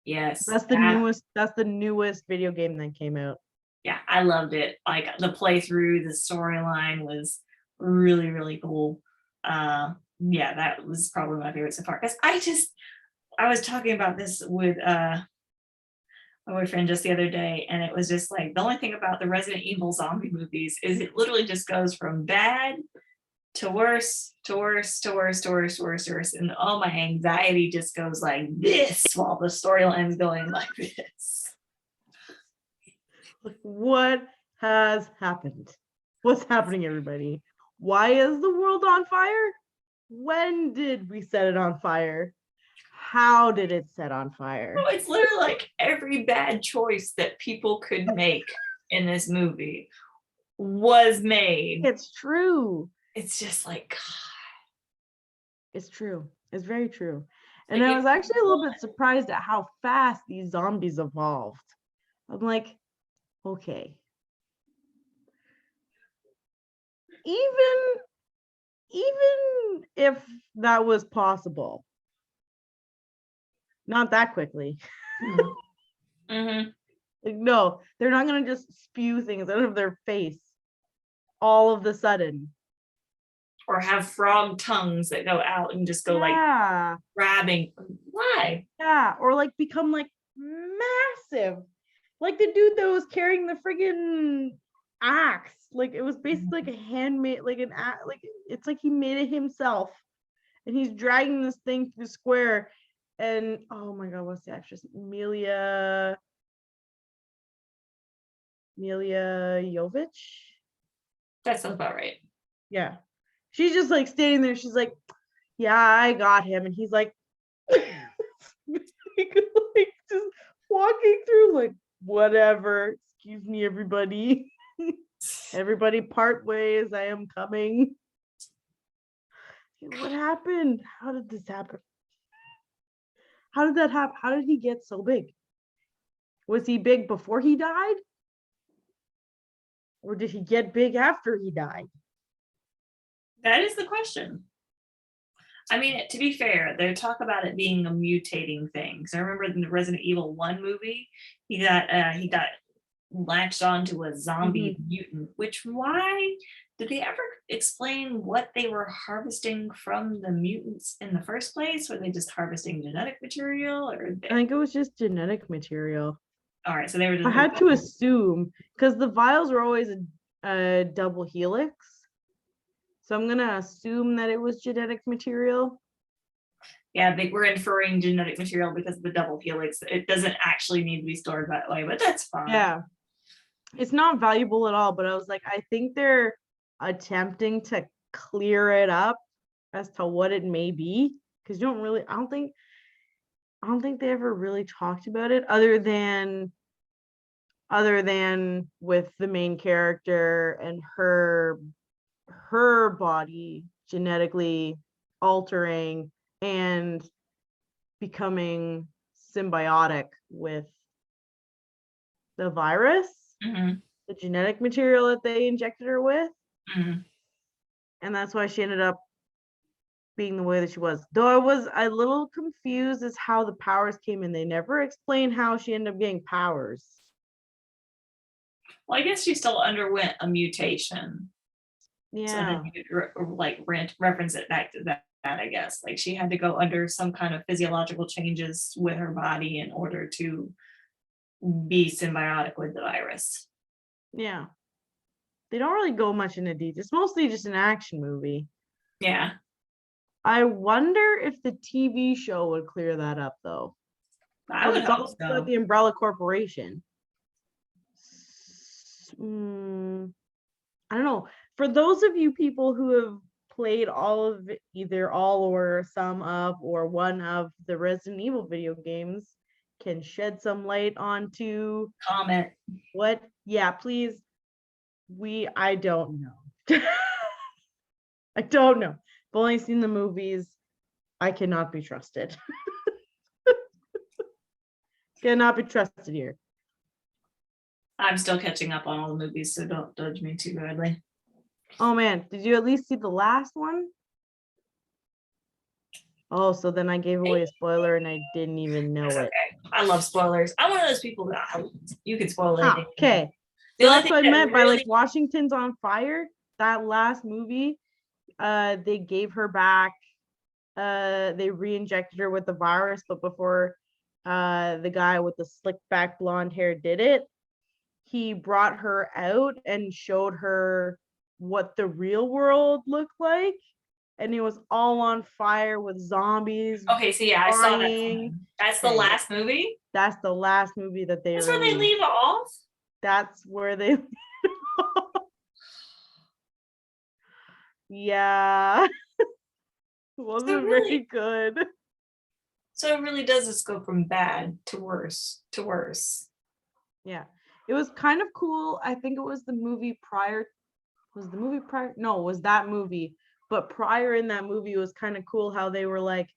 Yes. That's the newest video game that came out. Yeah, I loved it. Like the playthrough, the storyline was really, really cool. Yeah, that was probably my favorite so far. Because I was talking about this with my boyfriend just the other day, and it was just like the only thing about the Resident Evil zombie movies is it literally just goes from bad to worse to worse to worse to worse to worse to worse, and all my anxiety just goes like this while the storyline's going like this. What has happened? What's happening, everybody? Why is the world on fire? When did we set it on fire? How did it set on fire? Oh, it's literally like every bad choice that people could make in this movie was made. It's true. It's just like, God. It's true. It's very true. And Like, I was actually a little bit surprised at how fast these zombies evolved. I'm like, okay. Even if that was possible, not that quickly. Mm-hmm. Like, no, they're not gonna just spew things out of their face all of the sudden. Or have frog tongues that go out and just go like grabbing. Why? Yeah, or like become like massive. Like the dude that was carrying the friggin' axe. Like it was basically like a handmade, like an axe, like it's like he made it himself. And he's dragging this thing through the square. And oh my god, what's the actress? Amelia Jovovich? That sounds about right. Yeah. She's just like standing there. She's like, yeah, I got him. And he's like, like just walking through, like, whatever. Excuse me, everybody. Everybody part ways. I am coming. What happened? How did this happen? How did that happen? How did he get so big? Was he big before he died? Or did he get big after he died? That is the question. I mean, to be fair, they talk about it being a mutating thing. So I remember in the Resident Evil 1 movie, he got latched onto a zombie mutant, which why did they ever explain what they were harvesting from the mutants in the first place? Were they just harvesting genetic material, or I think it was just genetic material. All right, so they were just I had to assume because the vials were always a double helix. So I'm gonna assume that it was genetic material. Yeah, they were inferring genetic material because of the double helix. It doesn't actually need to be stored that way, but that's fine. Yeah. It's not valuable at all, but I was like, I think they're attempting to clear it up as to what it may be. Because you don't really, I don't think they ever really talked about it other than with the main character and her body genetically altering and becoming symbiotic with the virus, the genetic material that they injected her with. And that's why she ended up being the way that she was. Though I was a little confused as how the powers came in. They never explained how she ended up getting powers. Well, I guess she still underwent a mutation. Yeah. So then you could like reference it back to that, I guess. Like she had to go under some kind of physiological changes with her body in order to be symbiotic with the virus. Yeah. They don't really go much into detail. It's mostly just an action movie. Yeah. I wonder if the TV show would clear that up, though. I would hope so. About the Umbrella Corporation. I don't know. For those of you people who have played either all or some of or one of the Resident Evil video games, can shed some light onto comment. What? Yeah, please. I don't know. I don't know. I've only seen the movies. I cannot be trusted. Cannot be trusted here. I'm still catching up on all the movies, so don't judge me too badly. Oh man, did you at least see the last one? Oh, so then I gave away a spoiler and I didn't even know it. Okay. I love spoilers. I'm one of those people that you can spoil anything. Okay. So that's what I meant by like Washington's on Fire. That last movie, they gave her back. They re-injected her with the virus, but before the guy with the slick back blonde hair did it, he brought her out and showed her what the real world looked like. And it was all on fire with zombies. Okay, so yeah, I saw that. That's the last movie? That's the last movie that they That's where they leave off? That's where they leave off. Yeah. It wasn't really- very good. So it really does just go from bad to worse to worse. Yeah. It was kind of cool. I think it was the movie prior. Was the movie prior? No, it was that movie. But prior in that movie, it was kind of cool how they were like,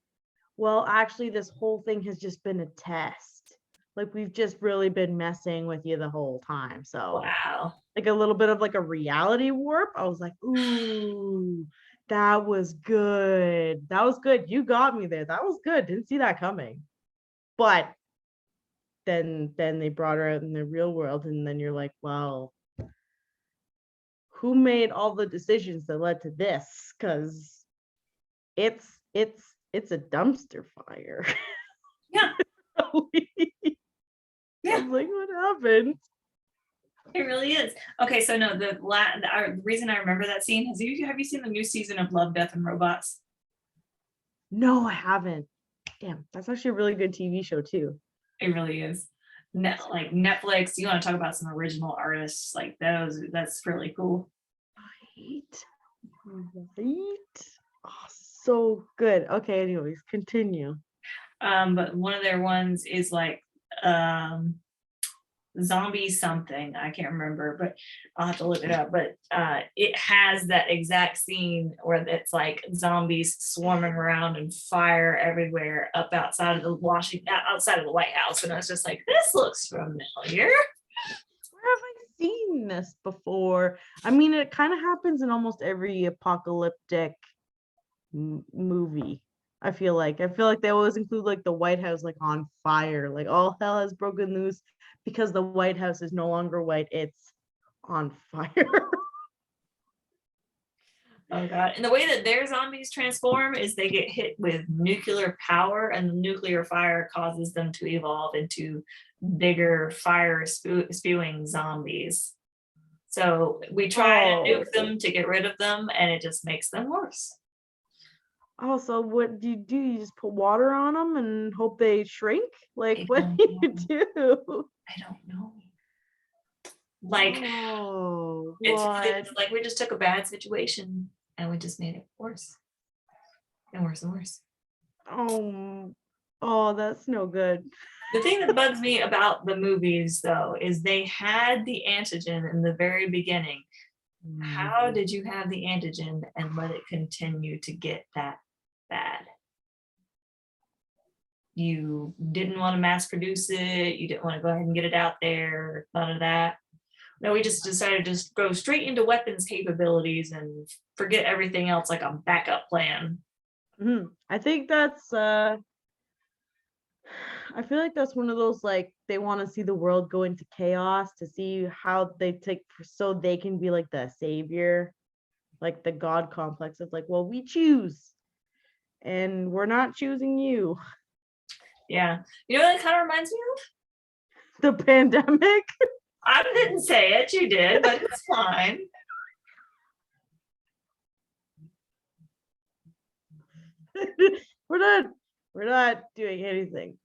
well, actually, this whole thing has just been a test. Like, we've just really been messing with you the whole time. So, Wow. like, a little bit of like a reality warp. I was like, ooh, that was good. That was good. You got me there. That was good. Didn't see that coming. But then they brought her out in the real world, and then you're like, well, who made all the decisions that led to this? Because it's a dumpster fire. Yeah. I Yeah. was like, what happened? It really is. Okay, so no, the reason I remember that scene is have you seen the new season of Love, Death, and Robots? No, I haven't. Damn, that's actually a really good TV show too. It really is. Like Netflix, you want to talk about some original artists like those? That's really cool. Right. Right. Oh, so good. Okay, anyways, continue. But one of their ones is like zombie something, I can't remember, but I'll have to look it up. But it has that exact scene where it's like zombies swarming around and fire everywhere up outside of the outside of the White House, and I was just like, this looks familiar. Where have I seen this before? I mean, it kind of happens in almost every apocalyptic movie. I feel like they always include like the White House like on fire, like all hell has broken loose because the White House is no longer white, it's on fire. Oh god. And the way that their zombies transform is they get hit with nuclear power, and the nuclear fire causes them to evolve into bigger fire spewing zombies. So we try to nuke them to get rid of them, and it just makes them worse. Also, what do? You just put water on them and hope they shrink? Like, I what don't do you know. do? I don't know. Like Oh, it's what? like we just took a bad situation and we just made it worse and worse and worse. Oh, oh, that's no good. The thing that bugs me about the movies, though, is they had the antigen in the very beginning. How did you have the antigen and let it continue to get that bad? You didn't want to mass produce it. You didn't want to go ahead and get it out there. None of that. No, we just decided to just go straight into weapons capabilities and forget everything else like a backup plan. I think that's I feel like that's one of those like they want to see the world go into chaos to see how they take so they can be like the savior, like the god complex of like, well, we choose and we're not choosing you. Yeah. You know what it kind of reminds me of? The pandemic. I didn't say it, you did, but it's fine. We're not doing anything.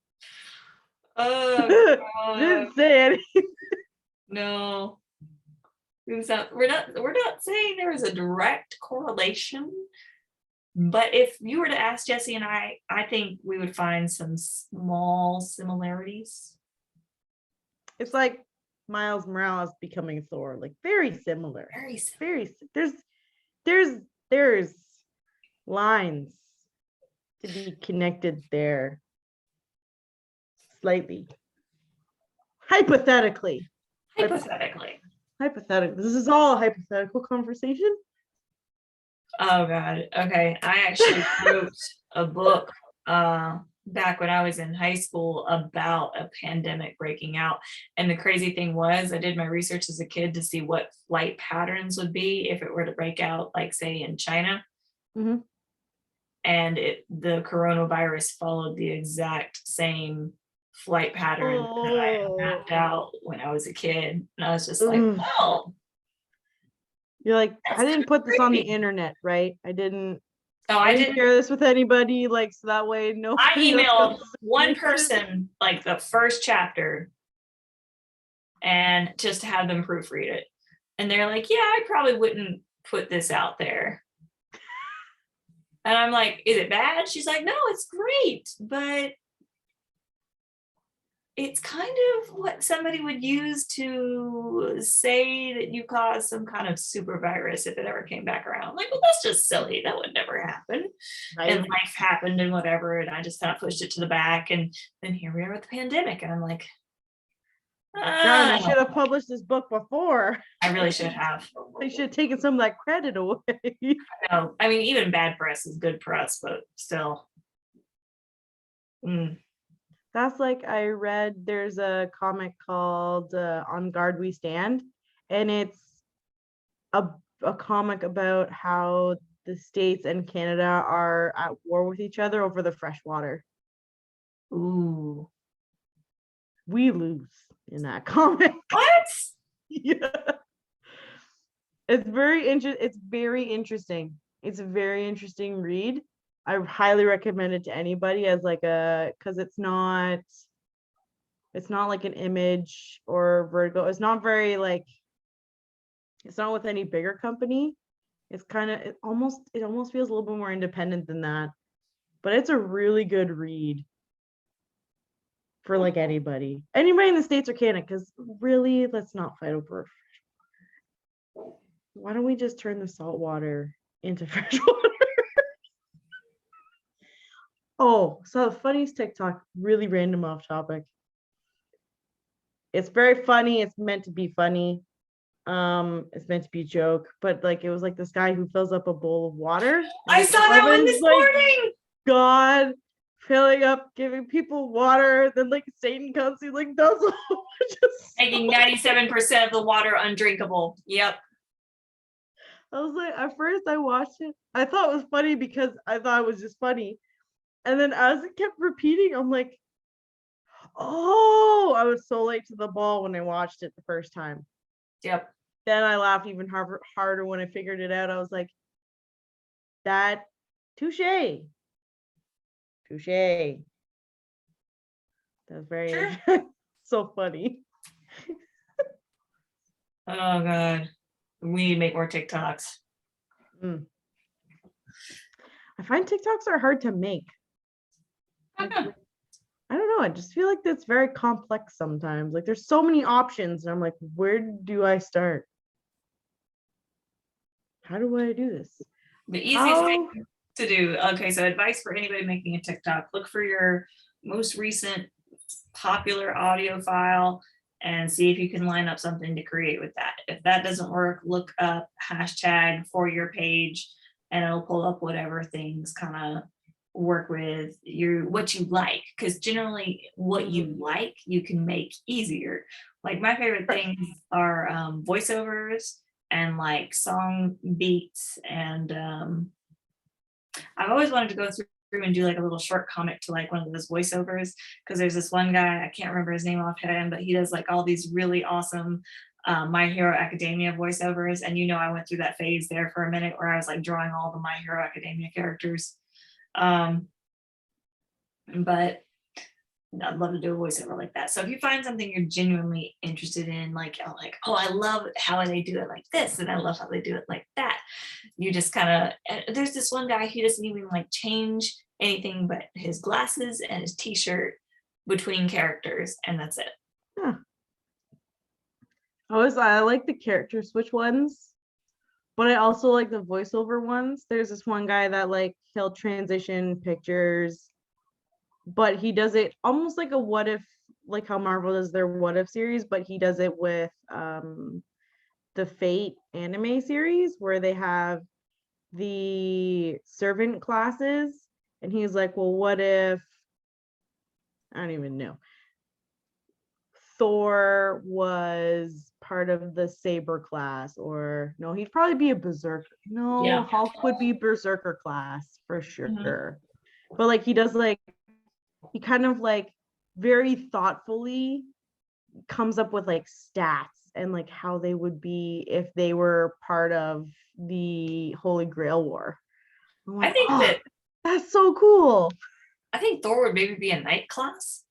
Oh Didn't say anything. no. We're not saying there is a direct correlation, but if you were to ask Jesse and I think we would find some small similarities. It's like Miles Morales becoming Thor, like very similar. Very similar. There's lines to be connected there slightly. Hypothetically. Hypothetically. This is all a hypothetical conversation. Oh god. Okay. I actually wrote a book back when I was in high school about a pandemic breaking out. And the crazy thing was I did my research as a kid to see what flight patterns would be if it were to break out, like say in China. Mm-hmm. And the coronavirus followed the exact same flight pattern that I had mapped out when I was a kid. And I was just like, oh. You're like, I didn't put this on the internet, right? I didn't share this with anybody, like so that way nobody. I emailed one person like the first chapter and just to have them proofread it. And they're like, yeah, I probably wouldn't put this out there. And I'm like, is it bad? She's like, no, it's great, but it's kind of what somebody would use to say that you caused some kind of super virus if it ever came back around. Like, well, that's just silly. That would never happen. And life happened and whatever. And I just kind of pushed it to the back. And then here we are with the pandemic. And I'm like, God, I should have published this book before. I really should have. I should have taken some of that credit away. No, I mean, even bad press is good press, but still. That's like, I read, there's a comic called On Guard We Stand, and it's a comic about how the States and Canada are at war with each other over the fresh water. Ooh. We lose in that comic. What? Yeah. It's very interesting. It's a very interesting read. I highly recommend it to anybody as like because it's not like an Image or Vertigo. It's not very like, it's not with any bigger company. It's kind of, it almost feels a little bit more independent than that, but it's a really good read for like anybody in the States or Canada, because really, let's not fight over. Why don't we just turn the salt water into fresh water? Oh, so the funniest TikTok, really random off topic. It's very funny. It's meant to be funny. It's meant to be a joke, but like it was like this guy who fills up a bowl of water. I saw that one this morning. God filling up, giving people water, then like Satan comes, he like does a whole bunch of stuff. Making 97% of the water undrinkable. Yep. I was like, at first I watched it, I thought it was funny because I thought it was just funny. And then as it kept repeating, I'm like, oh, I was so late to the ball when I watched it the first time. Yep. Then I laughed even harder when I figured it out. I was like, that, touche. That was very so funny. Oh God, we need to make more TikToks. I find TikToks are hard to make. I don't know. I just feel like that's very complex sometimes. Like there's so many options, and I'm like, where do I start? How do I do this? The easiest thing to do. Okay, so advice for anybody making a TikTok: look for your most recent popular audio file and see if you can line up something to create with that. If that doesn't work, look up hashtag for your page, and it'll pull up whatever things kind of work with what you like, because generally what you like you can make easier. Like my favorite things are voiceovers and like song beats, and I've always wanted to go through and do like a little short comic to like one of those voiceovers, because there's this one guy, I can't remember his name offhand, but he does like all these really awesome My Hero Academia voiceovers. And I went through that phase there for a minute where I was like drawing all the My Hero Academia characters. But I'd love to do a voiceover like that. So if you find something you're genuinely interested in, like, oh, I love how they do it like this, and I love how they do it like that, you just kind of, there's this one guy, he doesn't even like change anything but his glasses and his t-shirt between characters, and that's it. Huh. I like the character switch ones, but I also like the voiceover ones. There's this one guy that like he'll transition pictures, but he does it almost like a what if, like how Marvel does their what if series, but he does it with the Fate anime series where they have the servant classes, and he's like, well, what if, I don't even know, Thor was part of the Saber class, or no, he'd probably be a berserker. No, yeah. Hulk would be berserker class for sure. Mm-hmm. But like he does like, he kind of like very thoughtfully comes up with like stats and like how they would be if they were part of the Holy Grail War. Like, I think that's so cool. I think Thor would maybe be a knight class.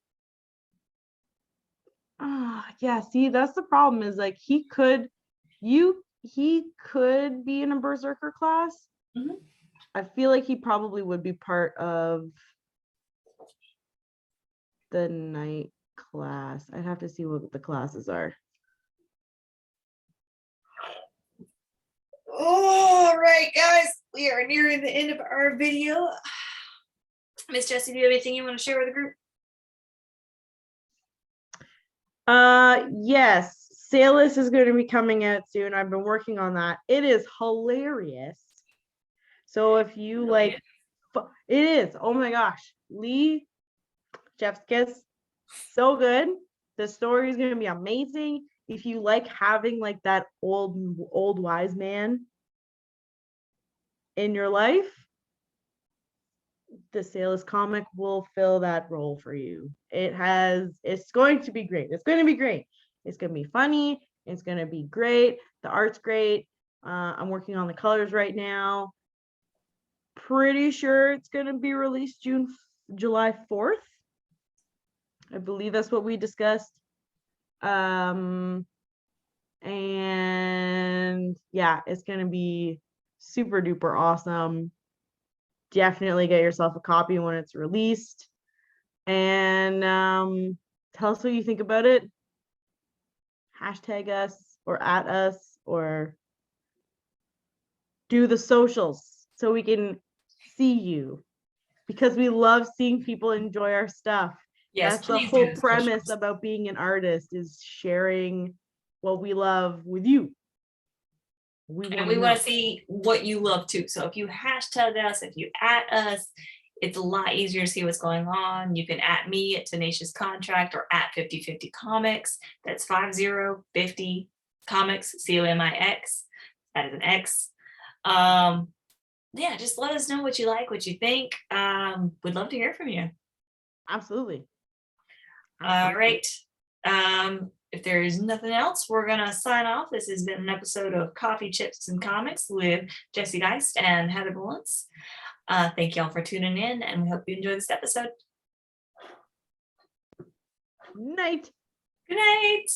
Yeah, see, that's the problem, is like he could be in a berserker class, mm-hmm. I feel like he probably would be part of the night class. I'd have to see what the classes are. All right, guys, we are nearing the end of our video. Miss Jessie, do you have anything you want to share with the group? Yes, Salus is going to be coming out soon. I've been working on that. It is hilarious. So if you like, it is. Oh my gosh, Lee, Jeff's Kiss, so good. The story is going to be amazing. If you like having like that old wise man in your life, the Salus comic will fill that role for you. It's going to be great. It's going to be great. It's going to be funny. It's going to be great. The art's great. I'm working on the colors right now. Pretty sure it's going to be released July 4th. I believe that's what we discussed. And yeah, it's going to be super duper awesome. Definitely get yourself a copy when it's released. And tell us what you think about it. Hashtag us or at us or do the socials so we can see you, because we love seeing people enjoy our stuff. Yes, that's the please whole do the premise socials. about being an artist, is sharing what we love with you. And we want to see what you love too. So if you hashtag us, if you at us, it's a lot easier to see what's going on. You can at me at Tenacious Contract or at 50/50 Comics. That's 50/50 Comics, COMIX. That is an X. Yeah, just let us know what you like, what you think. We'd love to hear from you. Absolutely. All right. If there's nothing else, we're gonna sign off. This has been an episode of Coffee, Chips, and Comics with Jessie Geist and Heather Bullens. Thank y'all for tuning in, and we hope you enjoy this episode. Night. Good night.